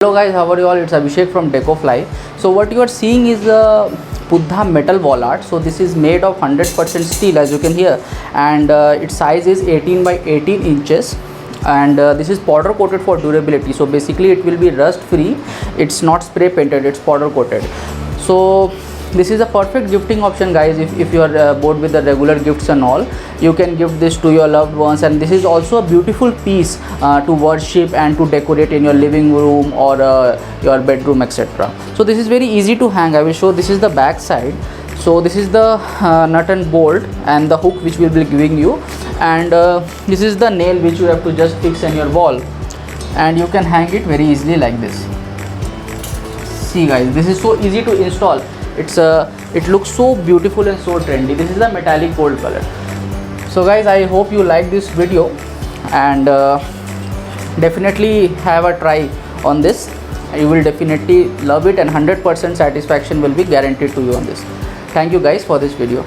Hello guys, how are you all? It's Abhishek from Decofly. So what you are seeing is a Budha Metal Wall Art. So this is made of 100% steel, as you can hear, and its size is 18 by 18 inches, and this is powder coated for durability. So basically it will be rust free. It's not spray painted, it's powder coated. So this is a perfect gifting option, guys. If you are bored with the regular gifts and all, you can give this to your loved ones. And this is also a beautiful piece to worship and to decorate in your living room or your bedroom, etc. So this is very easy to hang. I will show. This is the back side. So this is the nut and bolt and the hook which we will be giving you, and this is the nail which you have to just fix in your wall, and you can hang it very easily like this. See guys, this is so easy to install. It looks so beautiful and so trendy. This is the metallic gold color. So guys, I hope you like this video, and definitely have a try on this. You will definitely love it, and 100% satisfaction will be guaranteed to you on this. Thank you guys for this video.